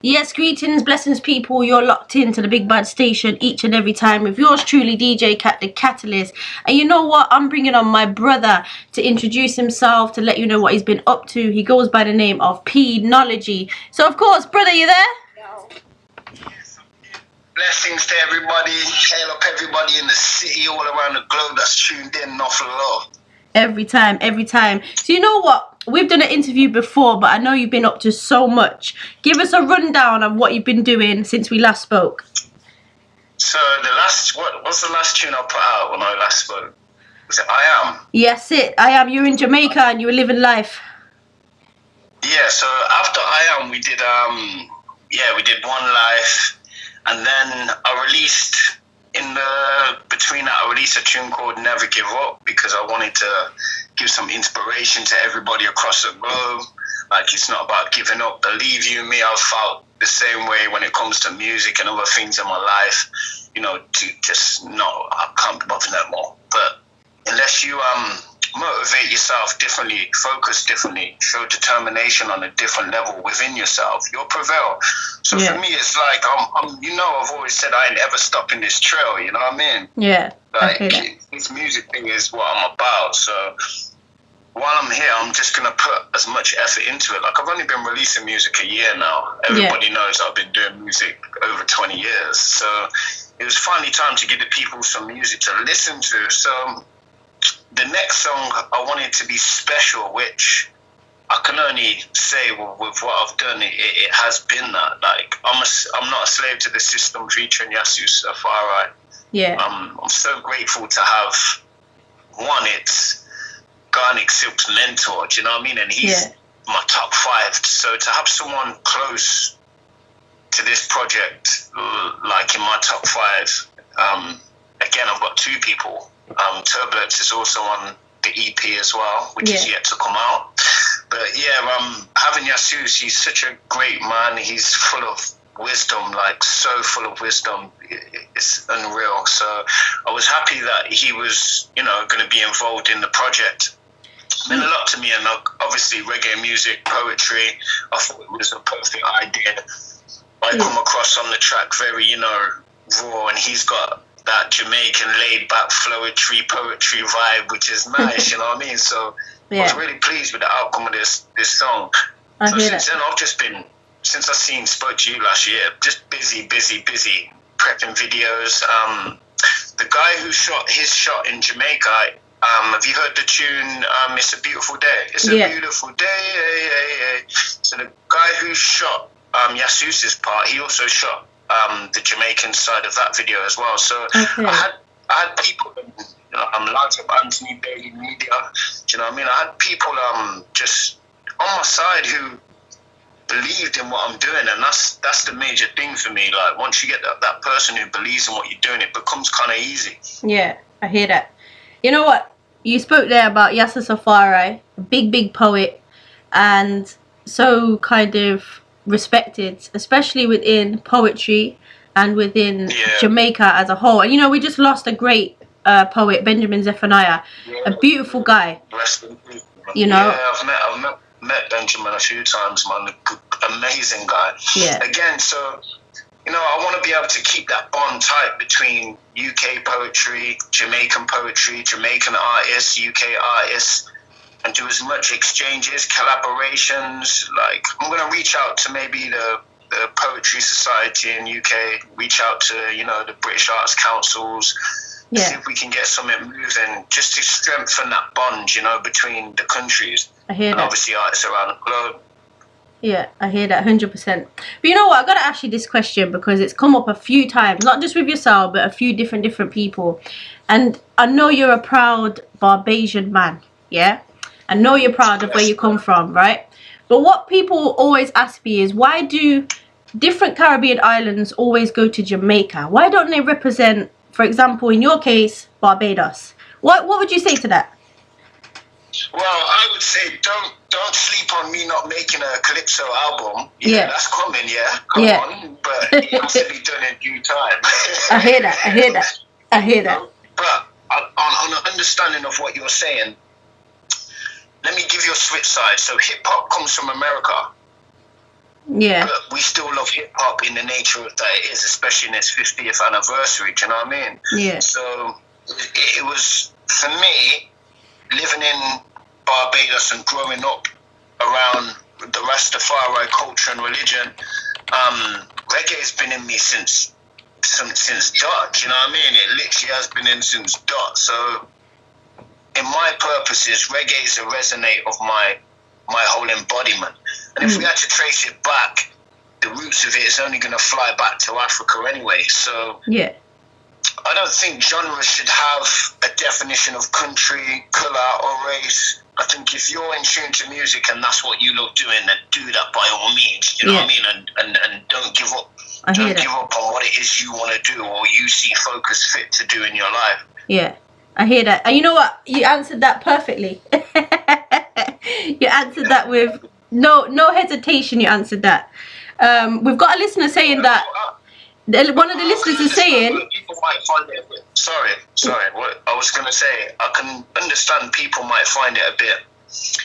Yes, greetings, blessings, people. You're locked into the Big Bad Station each and every time with yours truly, DJ Kat, the Catalyst. And you know what? I'm bringing on my brother to introduce himself, to let you know what he's been up to. He goes by the name of P.Nology. So, of course, brother, you there? Blessings to everybody. Hail up everybody in the city, all around the globe that's tuned in. Enough love. Every time. So you know what? We've done an interview before, but I know you've been up to so much. Give us a rundown of what you've been doing since we last spoke. So what's the last tune I put out when I last spoke? Was it I Am? Yes, I Am. You're in Jamaica and you were living life. Yeah, so after I Am, we did One Life, and then I released between that, I released a tune called Never Give Up, because I wanted to give some inspiration to everybody across the globe. Like, it's not about giving up. Believe you me, I've felt the same way when it comes to music and other things in my life. You know, to just I can't be bothered no more. But unless you motivate yourself differently, focus differently, show determination on a different level within yourself, you'll prevail. So for me, it's like I've always said I ain't ever stopping this trail. You know what I mean? Yeah. Like, this music thing is what I'm about. So while I'm here, I'm just gonna put as much effort into it. Like, I've only been releasing music a year now. Everybody knows I've been doing music over 20 years. So it was finally time to give the people some music to listen to. So the next song, I want it to be special, which I can only say with what I've done, it has been that. Like, I'm not a slave to the system, featuring Yasu Safari. Yeah. I'm so grateful to have it's Garnick Silk's mentor, do you know what I mean? And he's my top 5. So to have someone close to this project, like in my top 5, again, I've got 2 people. Turbulence is also on the EP as well, which is yet to come out. But having Yasus, he's such a great man. He's full of wisdom, like so full of wisdom. It's unreal. So I was happy that he was, going to be involved in the project. It meant a lot to me, and obviously reggae music, poetry. I thought it was a perfect idea. I come across on the track very, raw, and he's got that Jamaican laid-back poetry vibe, which is nice, you know what I mean? So I was really pleased with the outcome of this song. So since then, I've just been, since I spoke to you last year, just busy prepping videos. The guy who shot his shot in Jamaica, have you heard the tune, It's a Beautiful Day? It's a beautiful day. So the guy who shot Yasus's part, he also shot the Jamaican side of that video as well. So I had people, lads of Anthony Bailey Media, do you know what I mean? I had people just on my side who believed in what I'm doing, and that's the major thing for me. Like, once you get that person who believes in what you're doing, it becomes kind of easy. Yeah, I hear that. You know what? You spoke there about Yasser Safari, a big poet, and so kind of respected, especially within poetry and within Jamaica as a whole. And we just lost a great poet, Benjamin Zephaniah, a beautiful guy. I've met Benjamin a few times, man. Amazing guy. Again, so I want to be able to keep that bond tight between UK poetry, Jamaican artists, UK artists, and do as much exchanges, collaborations. Like, I'm going to reach out to maybe the Poetry Society in UK, reach out to, the British Arts Councils, see if we can get something moving, just to strengthen that bond, between the countries. I hear that. Obviously, artists around the globe. Yeah, I hear that 100%. But you know what? I've got to ask you this question, because it's come up a few times, not just with yourself, but a few different people. And I know you're a proud Barbadian man, yeah? I know you're proud of where you come from, right? But what people always ask me is, why do different Caribbean islands always go to Jamaica? Why don't they represent, for example, in your case, Barbados? What would you say to that? Well, I would say don't sleep on me not making a Calypso album. That's coming, Come on. But it has to be done in due time. I hear that. But on an understanding of what you're saying, let me give you a switch side. So hip-hop comes from America. Yeah. But we still love hip hop in the nature of that it is, especially in its 50th anniversary. Do you know what I mean? Yeah. So it was, for me, living in Barbados and growing up around the Rastafari culture and religion, reggae's been in me since dot. You know what I mean? It literally has been in since dot. So, in my purposes, reggae is a resonate of my whole embodiment. And if we had to trace it back, the roots of it is only going to fly back to Africa anyway. So, yeah, I don't think genre should have a definition of country, colour, or race. I think if you're in tune to music and that's what you love doing, then do that by all means. You know what I mean? And don't give up. Don't give up on what it is you want to do or you see focus fit to do in your life. Yeah, I hear that. And you know what? You answered that perfectly. You answered that with no hesitation. You answered that. We've got a listener saying that. One of the listeners is saying. People might find it a bit. Sorry. What I was going to say, I can understand people might find it a bit.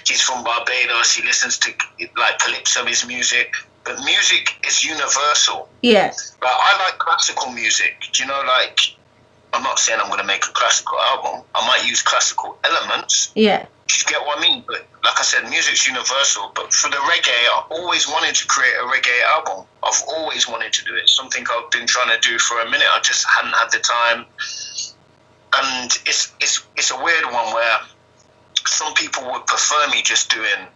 He's from Barbados. He listens to like calypso, his music, but music is universal. Yeah. Like, I like classical music. Do you know, like, I'm not saying I'm going to make a classical album. I might use classical elements. Yeah. Do you get what I mean? But like I said, music's universal. But for the reggae, I always wanted to create a reggae album. I've always wanted to do it. Something I've been trying to do for a minute. I just hadn't had the time. And it's a weird one where some people would prefer me just doing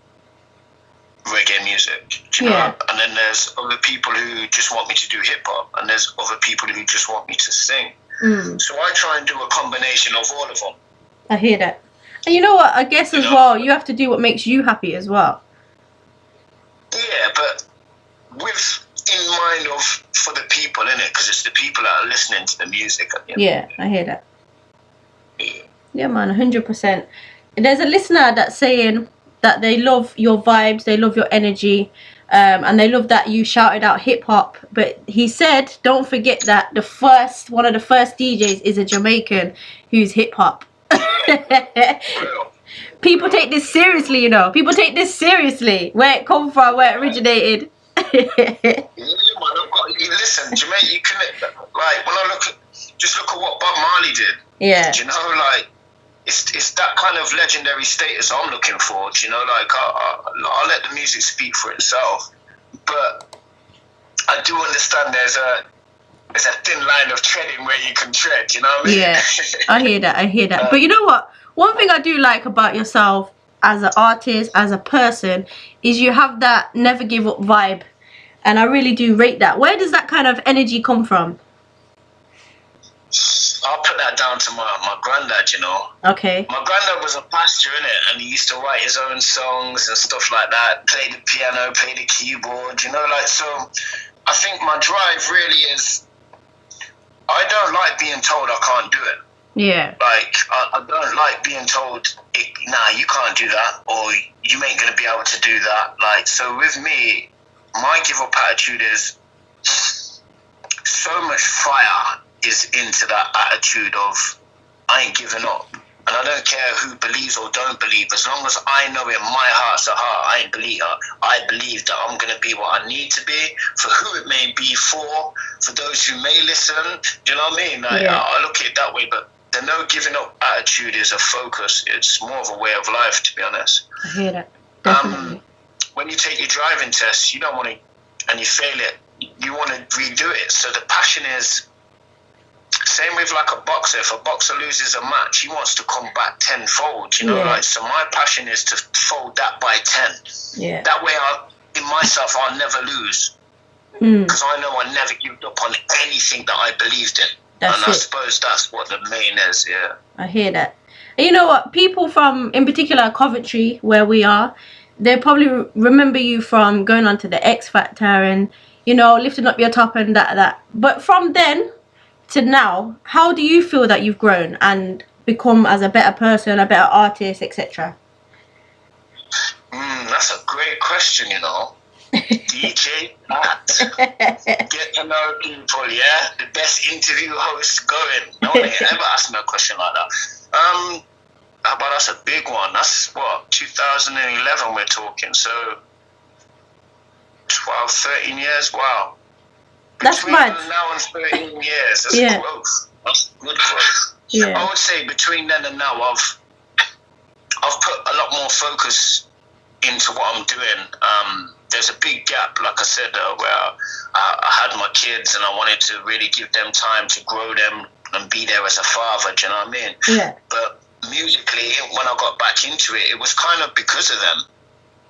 reggae music, do you know? And then there's other people who just want me to do hip hop, and there's other people who just want me to sing. So I try and do a combination of all of them. I hear that. And you know what? I guess as well, you have to do what makes you happy as well. Yeah, but with in mind of for the people, innit? Because it's the people that are listening to the music. Yeah, I hear that. Yeah, man, 100%. There's a listener that's saying that they love your vibes, they love your energy, and they love that you shouted out hip hop. But he said, don't forget that one of the first DJs is a Jamaican who's hip hop. People take this seriously, you know. People take this seriously. Where it come from, where it originated. Listen, Jamaica, you can, like, when I just look at what Bob Marley did. Yeah. Do you know, like, it's that kind of legendary status I'm looking for. Do you know, like, I'll let the music speak for itself. But I do understand there's a thin line of treading where you can tread, you know what I mean? Yeah, I hear that. But you know what? One thing I do like about yourself as an artist, as a person, is you have that never give up vibe. And I really do rate that. Where does that kind of energy come from? I'll put that down to my granddad, you know. Okay. My granddad was a pastor, innit? And he used to write his own songs and stuff like that. Play the piano, play the keyboard, you know, like, so I think my drive really is, I don't like being told I can't do it. Yeah. Like, I don't like being told, nah, you can't do that, or you ain't going to be able to do that. Like, so with me, my give up attitude is so much fire is into that attitude of I ain't giving up. And I don't care who believes or don't believe, as long as I know in my heart's a heart, I believe that I'm going to be what I need to be, for who it may be for those who may listen. Do you know what I mean? Like, I look at it that way, but the no giving up attitude is a focus. It's more of a way of life, to be honest. I hear that. Definitely. When you take your driving test, you don't want to, and you fail it, you want to redo it. So the passion is, same with like a boxer. If a boxer loses a match, he wants to come back tenfold, you know, like, so my passion is to fold that by 10. Yeah. That way in myself, I'll never lose. Because I know I never gave up on anything that I believed in. I suppose that's what the main is, yeah. I hear that. And you know what? People from, in particular, Coventry, where we are, they probably remember you from going on to the X Factor and, you know, lifting up your top and that. But from then to now, how do you feel that you've grown and become as a better person, a better artist, etc.? That's a great question, you know. DJ Kat. Get to know people, yeah? The best interview host going. No one ever asked me a question like that. How about that's a big one? That's what, 2011 we're talking, so 12, 13 years. Wow. That's Between mad. now and 13 years, that's Yeah. growth. That's good growth. Yeah. I would say between then and now, I've put a lot more focus into what I'm doing. There's a big gap, like I said, where I had my kids and I wanted to really give them time to grow them and be there as a father. Do you know what I mean? Yeah. But musically, when I got back into it, it was kind of because of them.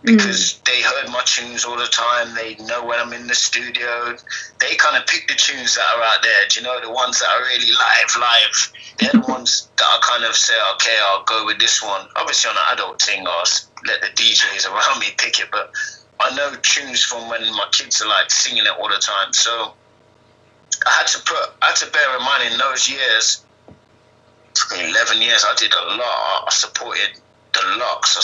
Because they heard my tunes all the time. They know when I'm in the studio. They kind of pick the tunes that are out there. Do you know, the ones that are really live? They're the ones that I kind of say, okay, I'll go with this one. Obviously, on an adult thing, I'll let the DJs around me pick it. But I know tunes from when my kids are like singing it all the time. So I had to bear in mind in those years, 11 years, I did a lot. I supported the Locks.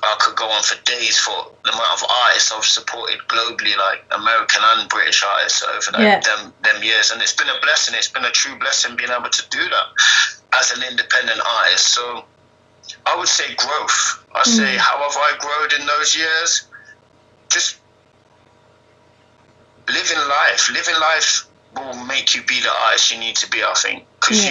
I could go on for days for the amount of artists I've supported globally, like American and British artists over them years. And it's been a blessing. It's been a true blessing being able to do that as an independent artist. So I would say growth. I say, how have I grown in those years? Just living life. Living life will make you be the artist you need to be, I think. Because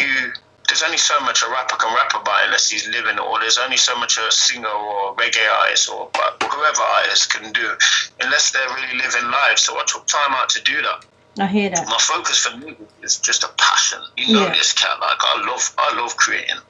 there's only so much a rapper can rap about unless he's living, or there's only so much a singer or reggae artist or whoever artist can do, unless they're really living life. So I took time out to do that. I hear that. My focus for music is just a passion. You know this, Kat. Like I love creating.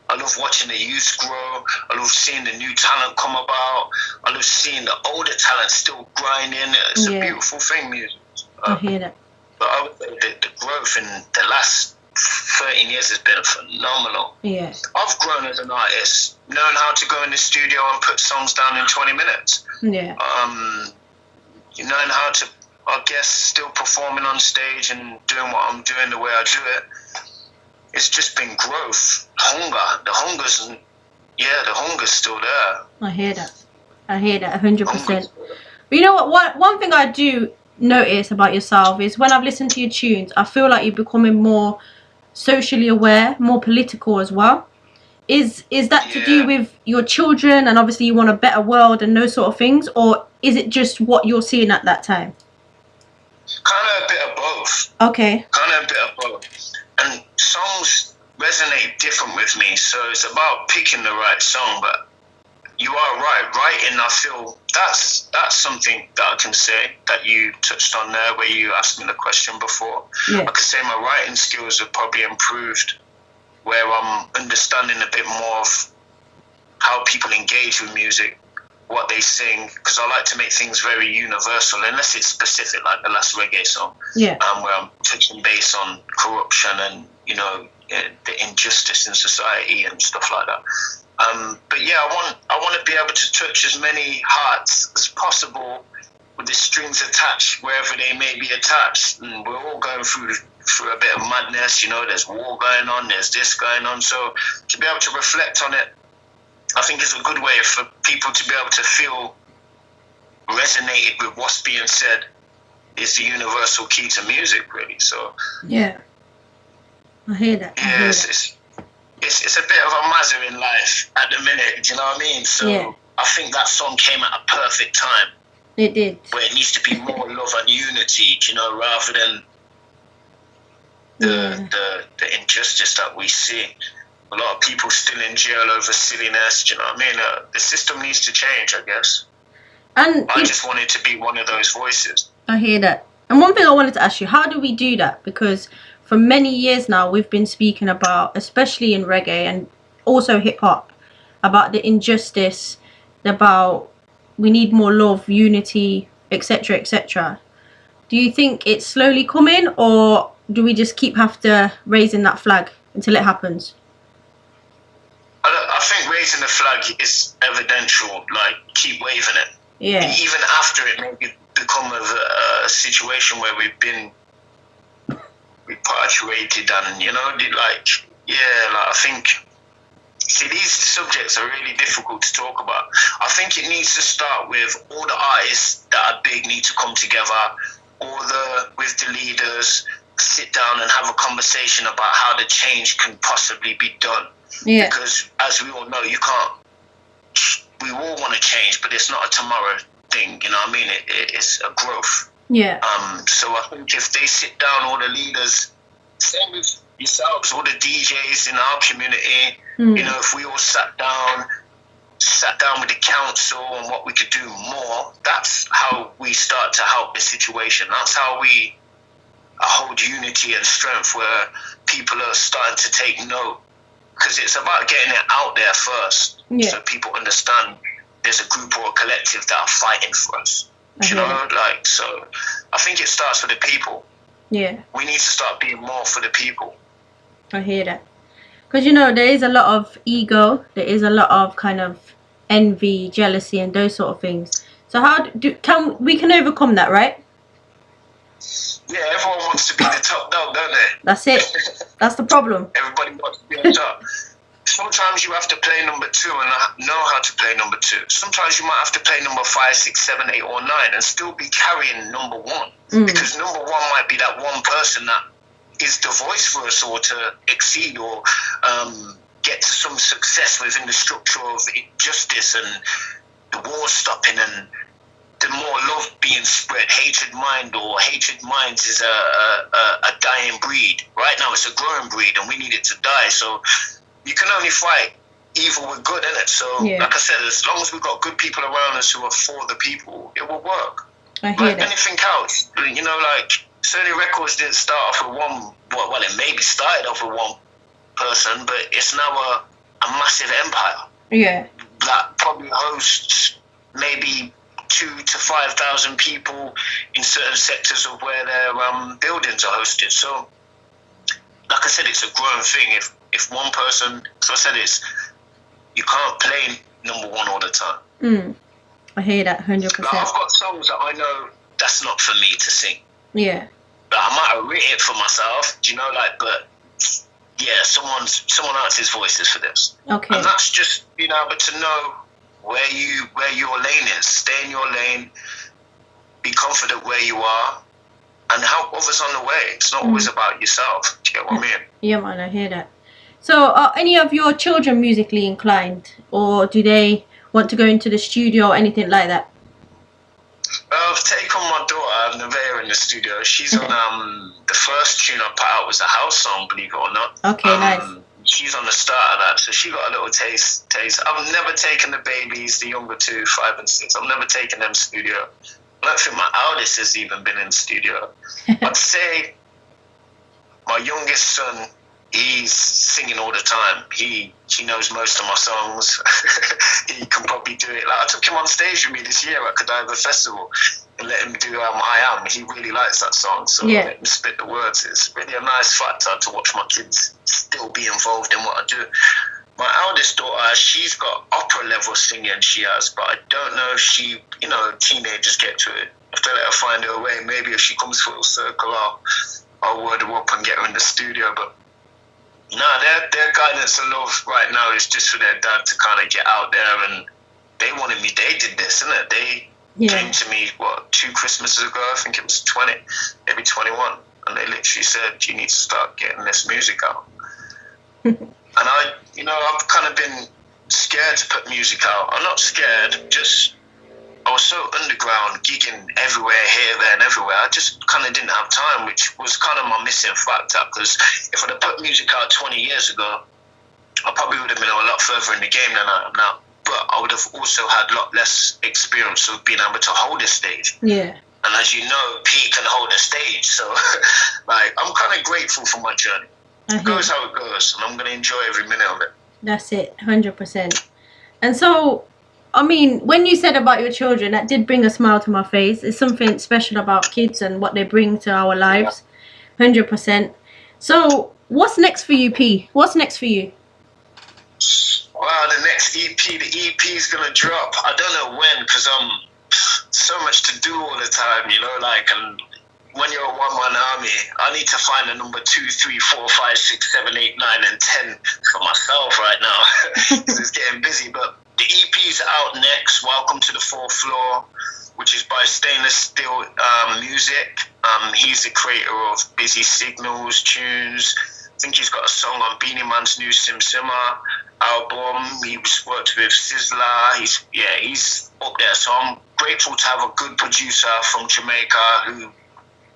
I love watching the youth grow. I love seeing the new talent come about. I love seeing the older talent still grinding. It's a beautiful thing, music. I hear that. But I would say the growth in the last 13 years has been phenomenal. Yeah. I've grown as an artist, knowing how to go in the studio and put songs down in 20 minutes. Yeah. Knowing how to, I guess, still performing on stage and doing what I'm doing the way I do it. It's just been growth. Hunger. The hunger's still there. I hear that. 100%. But you know what? One thing I do notice about yourself is when I've listened to your tunes, I feel like you're becoming more socially aware, more political as well. Is that to do with your children and obviously you want a better world and those sort of things, or is it just what you're seeing at that time? Kind of a bit of both. Okay. Kind of a bit of both. And songs resonate different with me, so it's about picking the right song. But you are right. Writing, I feel that's something that I can say that you touched on there, where you asked me the question before. Yeah. I could say my writing skills have probably improved, where I'm understanding a bit more of how people engage with music, what they sing, because I like to make things very universal, unless it's specific, like the last reggae song, where I'm touching base on corruption and the injustice in society and stuff like that. But yeah, I want to be able to touch as many hearts as possible with the strings attached wherever they may be attached. And we're all going through a bit of madness. There's war going on, there's this going on. So to be able to reflect on it, I think is a good way for people to be able to feel resonated with what's being said is the universal key to music, really. So yeah, I hear that. Yeah, it's a bit of a mazzer in life at the minute. Do you know what I mean? So I think that song came at a perfect time. It did. Where it needs to be more love and unity, rather than the injustice that we see. A lot of people still in jail over silliness. Do you know what I mean? The system needs to change, I guess. And I just wanted to be one of those voices. I hear that. And one thing I wanted to ask you, how do we do that? Because for many years now, we've been speaking about, especially in reggae and also hip hop, about the injustice, about we need more love, unity, etc., etc. Do you think it's slowly coming, or do we just keep raising that flag until it happens? I think raising the flag is evidential. Like, keep waving it. Yeah. And even after it may become a situation where we've been repatriated and, I think, see, these subjects are really difficult to talk about. I think it needs to start with all the artists that are big need to come together, with the leaders, sit down and have a conversation about how the change can possibly be done. Yeah. Because as we all know, we all want to change, but it's not a tomorrow thing. You know what I mean? It's a growth. Yeah. So I think if they sit down, all the leaders, same with yourselves, all the DJs in our community, you know, if we all sat down with the council on what we could do more, that's how we start to help the situation. That's how we hold unity and strength, where people are starting to take note, because it's about getting it out there first, so people understand there's a group or a collective that are fighting for us. You know, like, so I think it starts with the people. Yeah. We need to start being more for the people. I hear that. Because, you know, there is a lot of ego, there is a lot of kind of envy, jealousy, and those sort of things. So how we can overcome that, right? Yeah, everyone wants to be the top dog, don't they? That's it. That's the problem. Everybody wants to be on top. Sometimes you have to play number 2 and know how to play number 2. Sometimes you might have to play number 5, 6, 7, 8, or 9 and still be carrying number 1. Because number 1 might be that one person that is the voice for us, or to exceed or get to some success within the structure of justice and the war stopping, and the more love being spread. Hatred minds is a dying breed. Right now it's a growing breed and we need it to die. So you can only fight evil with good, innit? So like I said, as long as we've got good people around us who are for the people, it will work. I hear like that. Anything else, you know, like Sony Records didn't start off with one, well, it maybe started off with one person, but it's now a massive empire. Yeah. That probably hosts maybe 2,000 to 5,000 people in certain sectors of where their buildings are hosted. So, like I said, it's a growing thing. If one person, so I said, you can't play number 1 all the time. I hear that 100%. Like, I've got songs that I know that's not for me to sing. Yeah. But I might have written it for myself, you know, like, but yeah, someone else's voice is for this. Okay. And that's just being able to know where your lane is. Stay in your lane, be confident where you are, and help others on the way. It's not always about yourself. Do you get what I mean? Yeah, man, I hear that. So are any of your children musically inclined, or do they want to go into the studio or anything like that? I've taken my daughter, Nevaeh, in the studio. She's on the first tune I put out was a house song, believe it or not. Okay, nice. She's on the start of that, so she got a little taste. I've never taken the babies, the younger 2, 5 and 6. I've never taken them studio. I don't think my eldest has even been in studio. I'd say my youngest son, he's singing all the time. He knows most of my songs. He can probably do it. Like, I took him on stage with me this year at Godiva Festival and let him do I Am. He really likes that song, so I let him spit the words. It's really a nice factor to watch my kids still be involved in what I do. My eldest daughter, she's got opera level singing, she has, but I don't know if she, you know, teenagers get to it. If they let her find her way, maybe if she comes full circle, I'll word her up and get her in the studio. But no, their guidance and love right now is just for their dad to kind of get out there, and they wanted me. They did this, innit? They came to me 2 Christmases ago. I think it was 20, maybe 21, and they literally said, "You need to start getting this music out." And I've kind of been scared to put music out. I'm not scared, just I was so underground, gigging everywhere, here, there, and everywhere. I just kind of didn't have time, which was kind of my missing factor. Because if I'd have put music out 20 years ago, I probably would have been a lot further in the game than I am now. But I would have also had a lot less experience of being able to hold a stage. Yeah. And as you know, P can hold a stage. So, like, I'm kind of grateful for my journey. It goes how it goes, and I'm going to enjoy every minute of it. That's it, 100%. And so, I mean, when you said about your children, that did bring a smile to my face. It's something special about kids and what they bring to our lives, 100%. So, what's next for you, P? What's next for you? Wow, the next EP, the EP is going to drop. I don't know when, because so much to do all the time, you know, like, and when you're a one-man army, I need to find a number 2, 3, 4, 5, 6, 7, 8, 9, and 10 for myself right now, because it's getting busy. But the EP's out next, Welcome to the Fourth Floor, which is by Stainless Steel Music. He's the creator of Busy Signals, tunes. I think he's got a song on Beanie Man's new Sim Simmer album. He's worked with Sizzla. He's up there. So I'm grateful to have a good producer from Jamaica who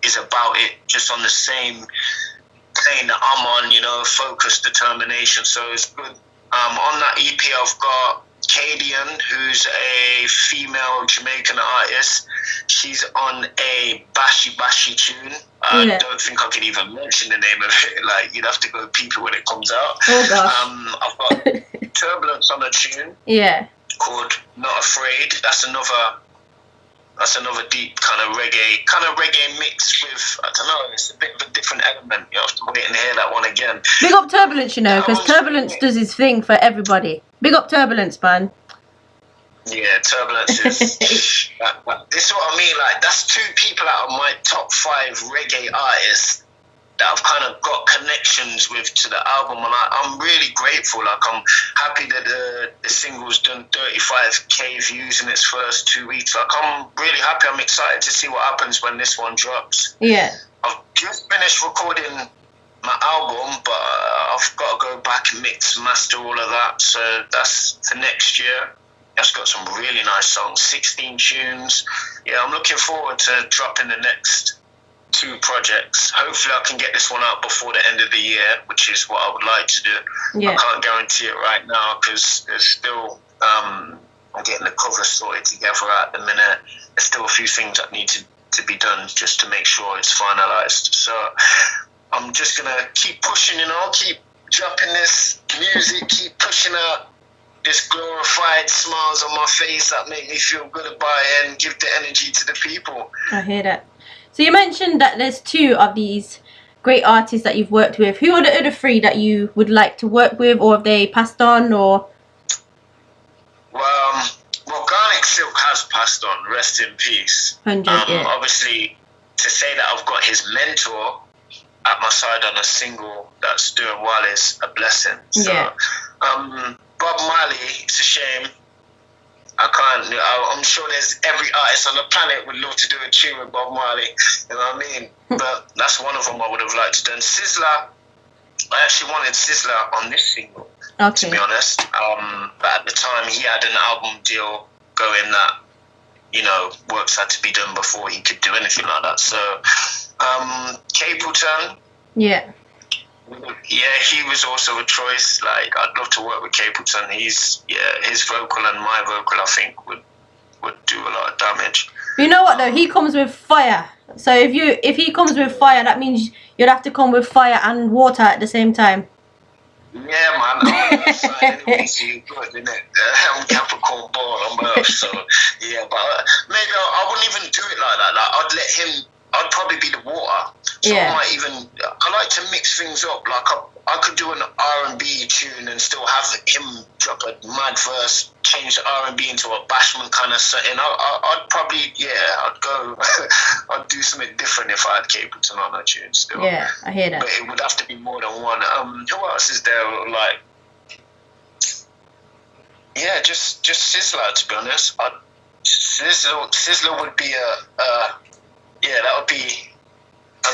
is about it, just on the same plane that I'm on, you know, focus, determination. So it's good. On that EP, I've got Cadian, who's a female Jamaican artist. She's on a bashy tune. I don't think I can even mention the name of it. Like, you'd have to go peep it when it comes out. Oh gosh. I've got Turbulence on a tune. Yeah. Called Not Afraid. That's another deep kind of reggae mix with, I don't know, it's a bit of a different element. You have to wait and hear that one again. Big up Turbulence, you know, because Turbulence does his thing for everybody. Big up Turbulence, man. Yeah, Turbulence is... this is what I mean, like, that's two people out of my top 5 reggae artists that I've kind of got connections with to the album, and I'm really grateful. Like, I'm happy that the single's done 35k views in its first 2 weeks. Like, I'm really happy. I'm excited to see what happens when this one drops. Yeah. I've just finished recording my album, but I've got to go back and mix, master all of that. So that's for next year. It's got some really nice songs, 16 tunes. Yeah, I'm looking forward to dropping the next 2 projects. Hopefully I can get this one out before the end of the year, which is what I would like to do. Yeah. I can't guarantee it right now because there's still I'm getting the cover sorted together at the minute. There's still a few things that need to be done just to make sure it's finalized. So I'm just gonna keep pushing, you know, keep dropping this music, keep pushing out this glorified smiles on my face that make me feel good about it and give the energy to the people. I hear that. So you mentioned that there's 2 of these great artists that you've worked with. Who are the other 3 that you would like to work with, or have they passed on, or? Well, Garlic Silk has passed on. Rest in peace. 100, yeah. Obviously, to say that I've got his mentor at my side on a single that's doing well is a blessing. So, yeah. Bob Marley, it's a shame. I'm sure there's every artist on the planet would love to do a tune with Bob Marley, you know what I mean? But that's one of them I would have liked to do. Sizzler, I actually wanted Sizzler on this single, to be honest. But at the time, he had an album deal going that, you know, works had to be done before he could do anything like that. So, Capleton. Yeah. Yeah, he was also a choice. Like, I'd love to work with Capleton. His vocal and my vocal, I think, would do a lot of damage. You know what though? He comes with fire. So if he comes with fire, that means you'd have to come with fire and water at the same time. Yeah, man. I'm on side anyway, so you're good, innit? I'm Capricorn born on Earth, so yeah. But maybe I wouldn't even do it like that. Like, I'd let him. I'd probably be the water. So I might even. I like to mix things up. Like I could do an R&B tune and still have him drop a mad verse, change the R&B into a bashment kind of setting. I'd probably, I'd go, I'd do something different if I had Capleton on a tune still. Yeah, I hear that. But it would have to be more than one. Who else is there? Like, yeah, just Sizzler, to be honest. Sizzler would be that'd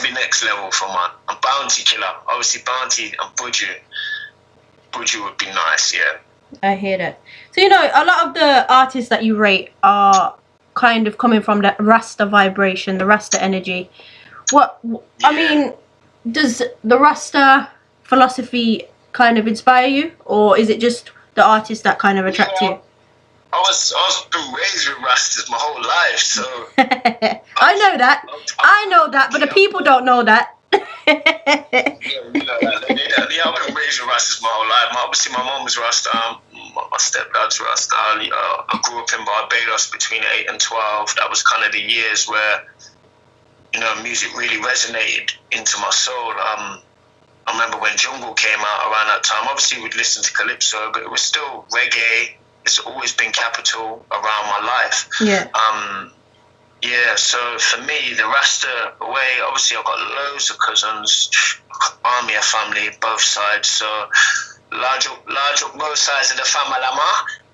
be next level for man. A Bounty Killer. Obviously Bounty and Buju would be nice, yeah. I hear that. So, you know, a lot of the artists that you rate are kind of coming from the Rasta vibration, the Rasta energy. I mean, does the Rasta philosophy kind of inspire you, or is it just the artists that kind of attract you? I was been raised with Rastas my whole life, so I know that, but the people don't know that. Yeah, we know that. Yeah, I've been raised with Rastas my whole life. Obviously, my mum was Rasta, my stepdad's Rasta. I grew up in Barbados between 8 and 12. That was kind of the years where, you know, music really resonated into my soul. I remember when Jungle came out around that time. Obviously, we'd listen to Calypso, but it was still reggae. It's always been Capital around my life. Yeah. So for me, the Rasta way, obviously I've got loads of cousins, Army family, both sides. So large up both sides of the family,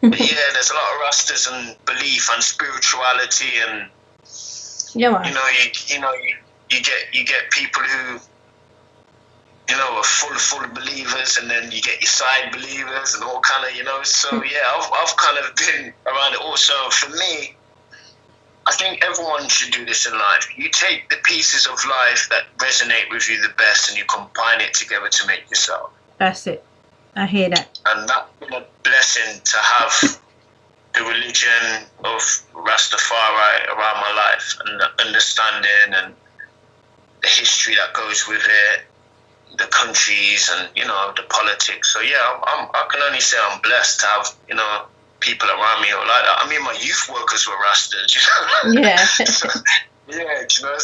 But yeah, there's a lot of Rastas and belief and spirituality, and yeah, man. you get people who, you know, are full believers, and then you get your side believers and all kind of, you know. So yeah, I've kind of been around it all. So for me, I think everyone should do this in life. You take the pieces of life that resonate with you the best and you combine it together to make yourself. That's it. I hear that. And that's been a blessing to have the religion of Rastafari around my life and the understanding and the history that goes with it, the countries and, you know, the politics. So, yeah, I can only say I'm blessed to have, you know, people around me who are like that. I mean, my youth workers were Rastas, you know? Yeah. So, yeah, you know,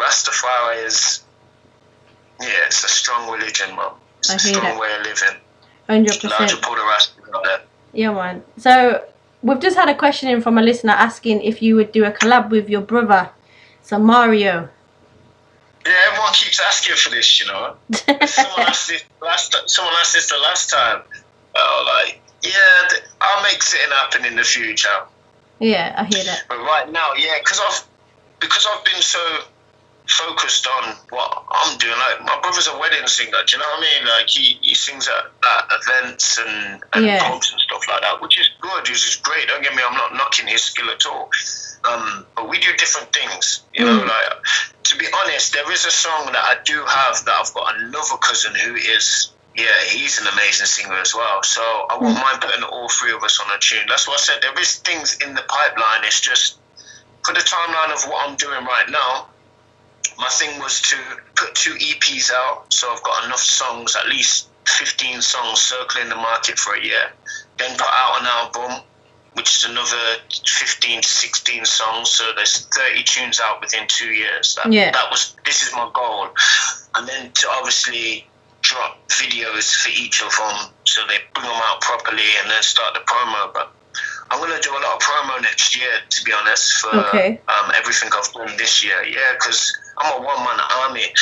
Rastafari is, it's a strong religion, man. It's a strong way of living. 100%. Large report of Rastas out there. Yeah, man. So, we've just had a question in from a listener asking if you would do a collab with your brother, so Mario. Yeah, everyone keeps asking for this, you know. Someone asked this the last time. Like, yeah, I'll make something happen in the future. Yeah, I hear that. But right now, yeah, because I've been so focused on what I'm doing. Like, my brother's a wedding singer. Do you know what I mean? Like, he sings at events and pubs and stuff like that, which is good. Which is great. Don't get me. I'm not knocking his skill at all. But we do different things. You know, like, to be honest, there is a song that I do have that I've got another cousin who is. Yeah, he's an amazing singer as well. So I won't mind putting all three of us on a tune. That's what I said. There is things in the pipeline. It's just for the timeline of what I'm doing right now. My thing was to put 2 EPs out. So I've got enough songs, at least 15 songs circling the market for a year. Then put out an album, which is another 15 to 16 songs. So there's 30 tunes out within 2 years. This is my goal. And then to obviously drop videos for each of them so they bring them out properly and then start the promo. But I'm going to do a lot of promo next year, to be honest, for everything I've done this year. Yeah, because I'm a one-man army.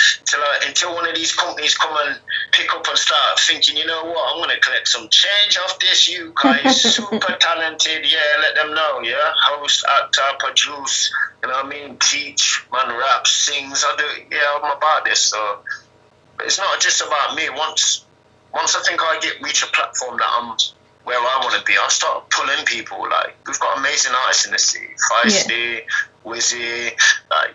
Until one of these companies come and pick up and start thinking, you know what, I'm going to collect some change off this. You guys, super talented. Yeah, let them know. Yeah, host, actor, produce. You know what I mean? Teach, man, rap, sings. I do. Yeah, I'm about this. So it's not just about me. Once I think I reach a platform that I'm where I want to be, I'll start pulling people. Like, we've got amazing artists in the city. Feisty, Wizzy,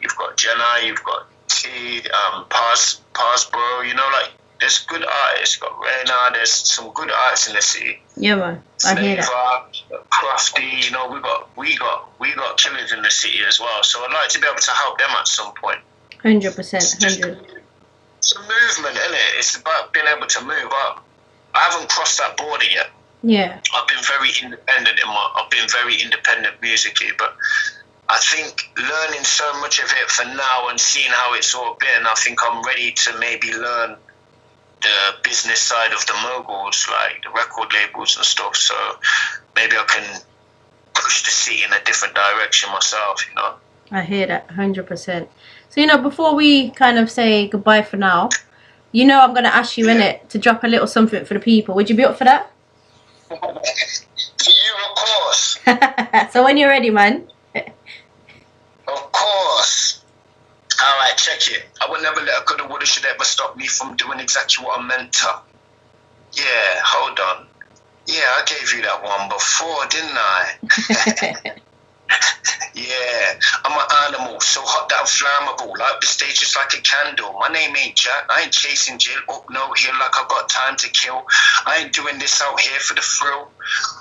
you've got Jenna, you've got T, Paz Bro, you know, like, there's good artists. You've got Reina, there's some good artists in the city. Yeah, man. I hear that. Crafty, you know, we got killers in the city as well. So I'd like to be able to help them at some point. 100%, 100%. It's a movement, isn't it? It's about being able to move up. I haven't crossed that border yet. Yeah. I've been very independent musically, but I think learning so much of it for now and seeing how it's all been, I think I'm ready to maybe learn the business side of the moguls, like the record labels and stuff. So maybe I can push the city in a different direction myself, you know. I hear that 100%. So, you know, before we kind of say goodbye for now, you know I'm going to ask you, innit, to drop a little something for the people. Would you be up for that? To you, of course. So when you're ready, man. Of course. All right, check it. I would never let a coulda, woulda, should ever stop me from doing exactly what I'm meant to. Yeah, hold on. Yeah, I gave you that one before, didn't I? Yeah, I'm an animal, so hot that I'm flammable. Like the stage is like a candle. My name ain't Jack, I ain't chasing Jill. Up no hill like I got time to kill. I ain't doing this out here for the thrill.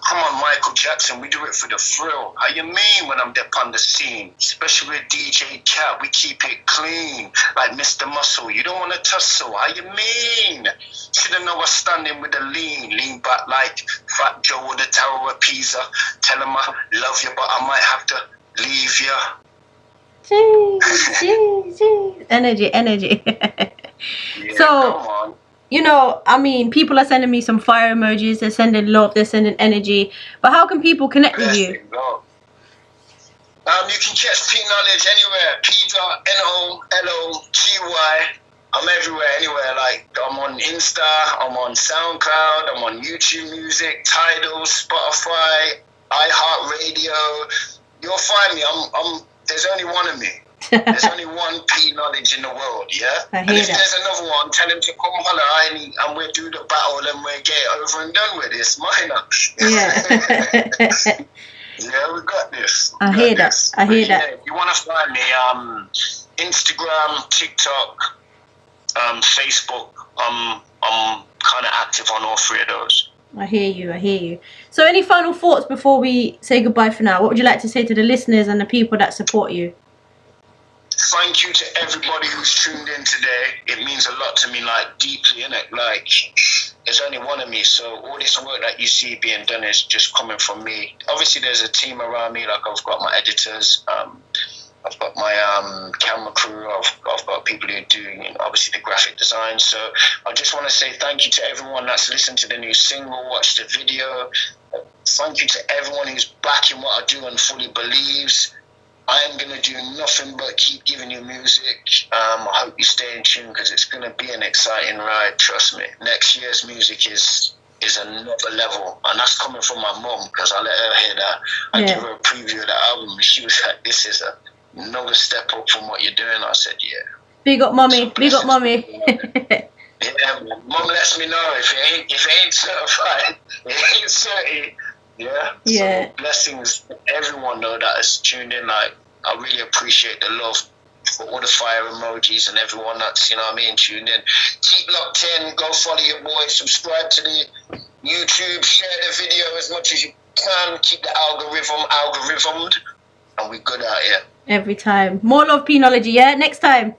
Come on, Michael Jackson, we do it for the thrill. How you mean when I'm deep on the scene? Especially with DJ Kat, we keep it clean. Like Mr. Muscle, you don't want to tussle. How you mean? Should've know I standing with a lean back like Fat Joe or the Tower of Pisa. Tell him I love you, but I might have to leave you. Jeez. Energy. Yeah, so, come on. You know, I mean, people are sending me some fire emojis. They're sending love. They're sending energy. But how can people connect with you? You can catch P.Nology anywhere. P.Nology. I'm everywhere, anywhere. Like, I'm on Insta, I'm on SoundCloud, I'm on YouTube Music, Tidal, Spotify, iHeartRadio. You'll find me. There's only one of me. There's only one P.Nology in the world, yeah? And if there's another one, tell him to come holler and we'll do the battle and we'll get it over and done with. It's minor. Yeah. Yeah, we got this. I hear that. I hear that. If you want to find me, Instagram, TikTok, Facebook. I'm kind of active on all three of those. I hear you. I hear you. So, any final thoughts before we say goodbye for now? What would you like to say to the listeners and the people that support you? Thank you to everybody who's tuned in today. It means a lot to me, like deeply, innit? Like, there's only one of me, so all this work that you see being done is just coming from me. Obviously, there's a team around me. Like, I've got my editors, I've got my camera crew, I've got people who are doing, obviously, the graphic design. So I just want to say thank you to everyone that's listened to the new single, watched the video. Thank you to everyone who's backing what I do and fully believes. I am going to do nothing but keep giving you music. I hope you stay in tune because it's going to be an exciting ride, trust me. Next year's music is another level, and that's coming from my mum because I let her hear that. I gave her a preview of the album and she was like, this is another step up from what you're doing. I said, yeah. Big up mommy, big up mommy. Yeah, mum lets me know if it ain't certified, it ain't certain. Yeah. So blessings to everyone though that has tuned in. Like, I really appreciate the love for all the fire emojis and everyone that's, you know what I mean, tuned in. Keep locked in, go follow your boy, subscribe to the YouTube, share the video as much as you can, keep the algorithmed, and we good out here. Every time. More love, P.Nology, yeah? Next time.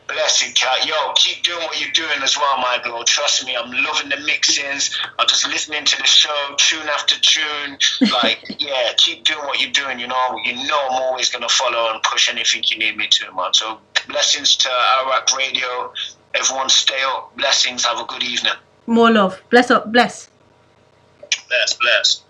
Bless you, Kat. Yo, keep doing what you're doing as well, my girl. Trust me, I'm loving the mixings. I'm just listening to the show, tune after tune. Like, yeah, keep doing what you're doing, you know. I'm always going to follow and push anything you need me to, man. So, blessings to Iraq Radio. Everyone stay up. Blessings. Have a good evening. More love. Bless up. Bless. Bless.